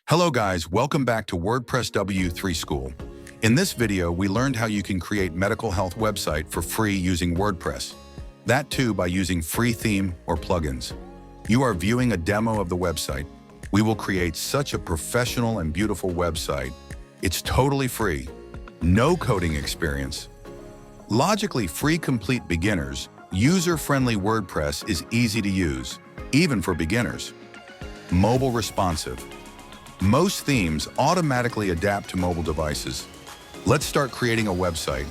Hello guys, welcome back to WordPress W3 School. In this video, we learned how you can create medical health website for free using WordPress. That too by using free theme or plugins. You are viewing a demo of the website. We will create such a professional and beautiful website. It's totally free, no coding experience. Logically free complete beginners, user-friendly WordPress is easy to use, even for beginners. Mobile responsive. Most themes automatically adapt to mobile devices. Let's start creating a website.